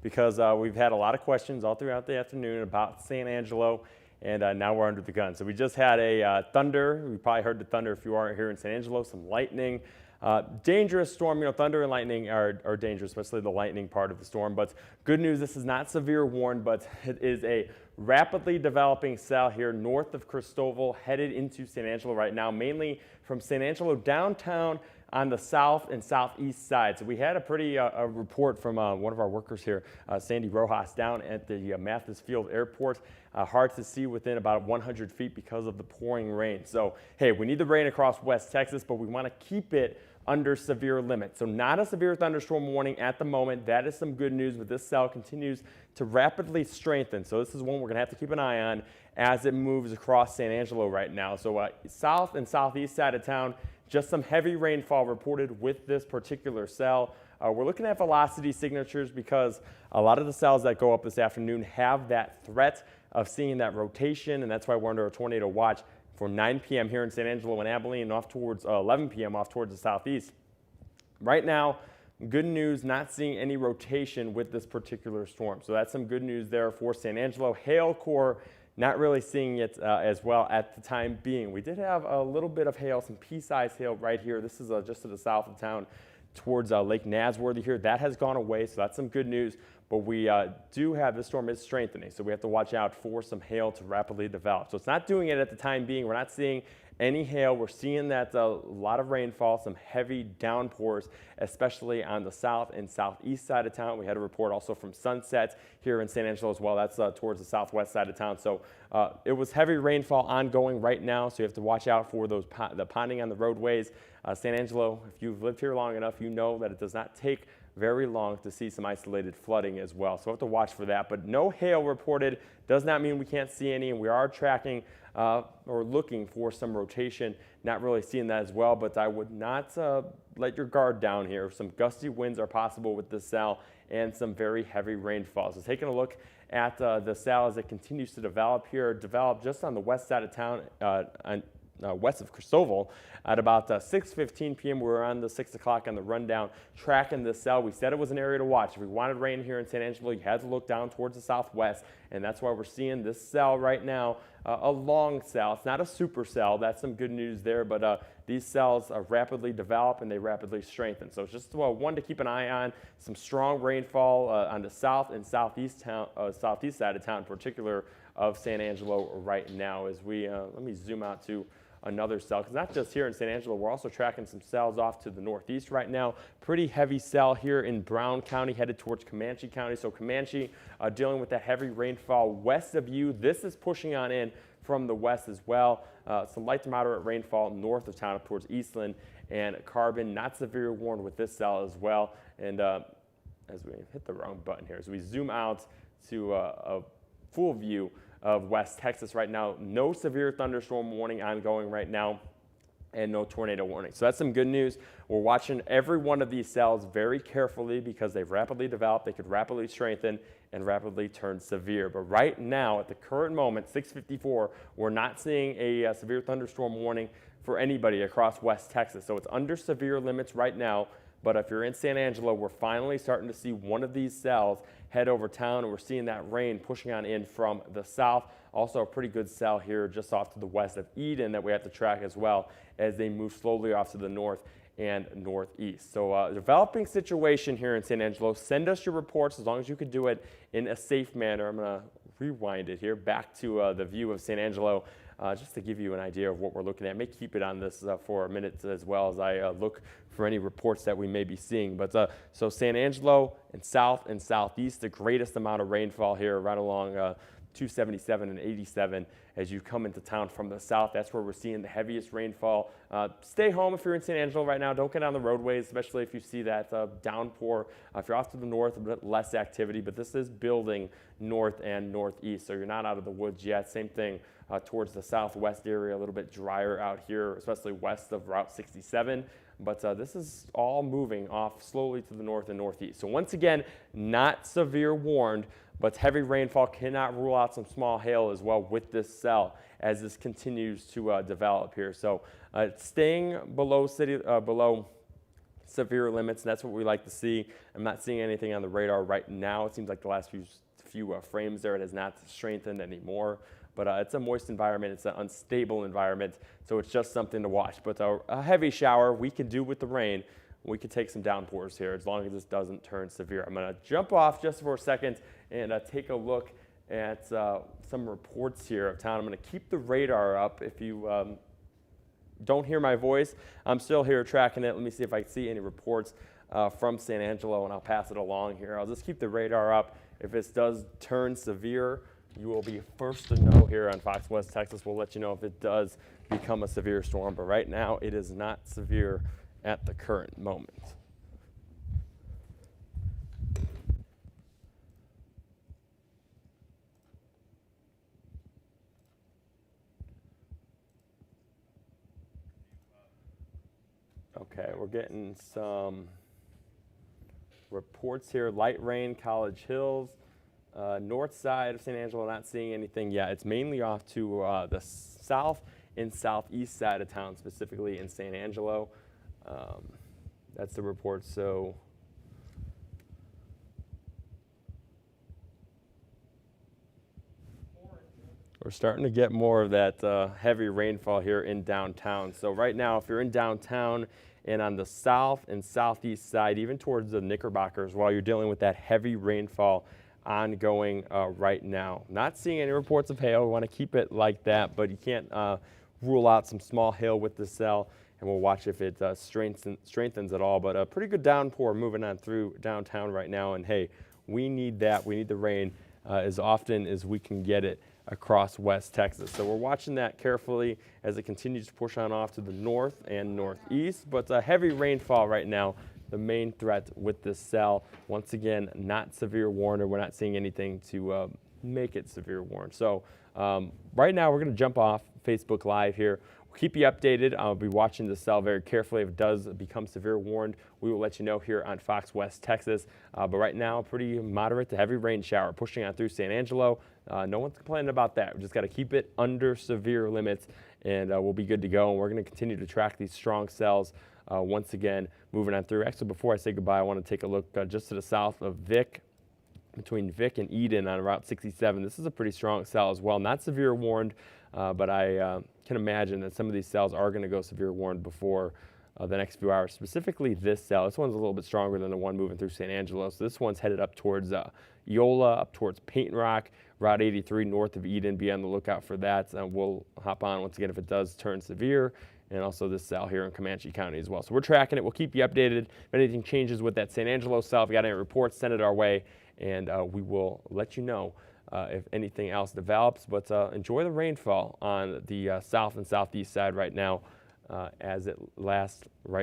because we've had a lot of questions all throughout the afternoon about San Angelo, and now we're under the gun. So we just had a thunder. You probably heard the thunder if you aren't here in San Angelo, some lightning. Dangerous storm, thunder and lightning are dangerous, especially the lightning part of the storm. But good news, this is not severe warned, but it is a rapidly developing cell here north of Cristobal, headed into San Angelo right now, mainly from San Angelo downtown on the south and southeast side. So we had a pretty a report from one of our workers here, Sandy Rojas, down at the Mathis Field Airport. Hard to see within about 100 feet because of the pouring rain. So, hey, we need the rain across West Texas, but we want to keep it under severe limits. So not a severe thunderstorm warning at the moment. That is some good news, but this cell continues to rapidly strengthen. So this is one we're going to have to keep an eye on as it moves across San Angelo right now. So south and southeast side of town, just some heavy rainfall reported with this particular cell. We're looking at velocity signatures because a lot of the cells that go up this afternoon have that threat of seeing that rotation, and that's why we're under a tornado watch for 9 p.m. here in San Angelo and Abilene, off towards 11 p.m. off towards the southeast. Right now, good news, not seeing any rotation with this particular storm. So that's some good news there for San Angelo. Hail core, not really seeing it as well at the time being. We did have a little bit of hail, some pea-sized hail right here. This is just to the south of town towards Lake Nasworthy here. That has gone away, so that's some good news. But we do have, this storm is strengthening, so we have to watch out for some hail to rapidly develop. So it's not doing it at the time being. We're not seeing any hail. We're seeing that a lot of rainfall, some heavy downpours, especially on the south and southeast side of town. We had a report also from Sunset here in San Angelo as well. That's towards the southwest side of town. So it was heavy rainfall ongoing right now, so you have to watch out for those the ponding on the roadways. San Angelo, if you've lived here long enough, you know that it does not take very long to see some isolated flooding as well. So we'll have to watch for that. But no hail reported does not mean we can't see any, and we are tracking or looking for some rotation. Not really seeing that as well, but I would not let your guard down here. Some gusty winds are possible with this cell and some very heavy rainfall. So taking a look at the cell as it continues to develop here, just on the west side of town, west of Cristobal at about 6:15 p.m. We were on the 6 o'clock on the rundown tracking this cell. We said it was an area to watch. If we wanted rain here in San Angelo, you had to look down towards the southwest, and that's why we're seeing this cell right now, a long cell. It's not a supercell. That's some good news there, but these cells rapidly develop and they rapidly strengthen. So it's just one to keep an eye on. Some strong rainfall on the south and southeast side of town, in particular of San Angelo right now. As we let me zoom out to another cell, because not just here in San Angelo, we're also tracking some cells off to the northeast right now. Pretty heavy cell here in Brown County, headed towards Comanche County. So Comanche dealing with that heavy rainfall west of you. This is pushing on in from the west as well. Some light to moderate rainfall north of town up towards Eastland and Carbon. Not severe warned with this cell as well. And as we hit the wrong button here, as we zoom out to a full view of West Texas right now, no severe thunderstorm warning ongoing right now and no tornado warning. So that's some good news. We're watching every one of these cells very carefully because they've rapidly developed. They could rapidly strengthen and rapidly turn severe. But right now, at the current moment, 6:54, we're not seeing a severe thunderstorm warning for anybody across West Texas. So it's under severe limits right now. But if you're in San Angelo, we're finally starting to see one of these cells head over town, and we're seeing that rain pushing on in from the south. Also a pretty good cell here just off to the west of Eden that we have to track as well as they move slowly off to the north and northeast. So developing situation here in San Angelo. Send us your reports as long as you could do it in a safe manner. I'm going to rewind it here back to the view of San Angelo. Just to give you an idea of what we're looking at. I may keep it on this for a minute as well as I look for any reports that we may be seeing. But so San Angelo and south and southeast, the greatest amount of rainfall here right along 277 and 87 as you come into town from the south. That's where we're seeing the heaviest rainfall. Stay home if you're in San Angelo right now. Don't get on the roadways, especially if you see that downpour. If you're off to the north, a bit less activity, but this is building north and northeast, so you're not out of the woods yet. Same thing towards the southwest area, a little bit drier out here, especially west of Route 67. But this is all moving off slowly to the north and northeast. So once again, not severe warned, but heavy rainfall cannot rule out some small hail as well with this cell as this continues to develop here. So staying below severe limits, and that's what we like to see. I'm not seeing anything on the radar right now. It seems like the last few frames there, it has not strengthened anymore. But it's a moist environment, it's an unstable environment, so it's just something to watch. But a heavy shower we can do with the rain. We could take some downpours here as long as this doesn't turn severe. I'm going to jump off just for a second and take a look at some reports here of town. I'm going to keep the radar up. If you don't hear my voice, I'm still here tracking it. Let me see if I see any reports from San Angelo, and I'll pass it along here. I'll just keep the radar up. If this does turn severe, you will be first to know here on Fox West Texas. We'll let you know if it does become a severe storm, but right now it is not severe at the current moment. Okay, we're getting some reports here. Light rain, College Hills. North side of San Angelo, not seeing anything yet. It's mainly off to the south and southeast side of town, specifically in San Angelo. That's the report. So we're starting to get more of that heavy rainfall here in downtown. So right now, if you're in downtown and on the south and southeast side, even towards the Knickerbockers, while you're dealing with that heavy rainfall ongoing right now. Not seeing any reports of hail. We want to keep it like that, but you can't rule out some small hail with the cell, and we'll watch if it strengthens at all. But a pretty good downpour moving on through downtown right now, and hey, we need that. We need the rain as often as we can get it across West Texas. So we're watching that carefully as it continues to push on off to the north and northeast, but heavy rainfall right now. The main threat with this cell. Once again, not severe warned, or we're not seeing anything to make it severe warned. So right now we're going to jump off Facebook Live here. We'll keep you updated. I'll be watching the cell very carefully. If it does become severe warned, we will let you know here on Fox West Texas. But right now, pretty moderate to heavy rain shower pushing on through San Angelo. No one's complaining about that. We just got to keep it under severe limits, and we'll be good to go. And we're going to continue to track these strong cells. Once again, moving on through. Actually, before I say goodbye, I want to take a look just to the south of Vic, between Vic and Eden on Route 67. This is a pretty strong cell as well. Not severe warned, but I can imagine that some of these cells are going to go severe warned before the next few hours. Specifically this cell. This one's a little bit stronger than the one moving through San Angelo. So this one's headed up towards Eola, up towards Paint Rock, Route 83 north of Eden. Be on the lookout for that. We'll hop on once again if it does turn severe. And also this cell here in Comanche County as well. So we're tracking it. We'll keep you updated. If anything changes with that San Angelo cell, if you got any reports, send it our way, and we will let you know if anything else develops. But enjoy the rainfall on the south and southeast side right now as it lasts right now.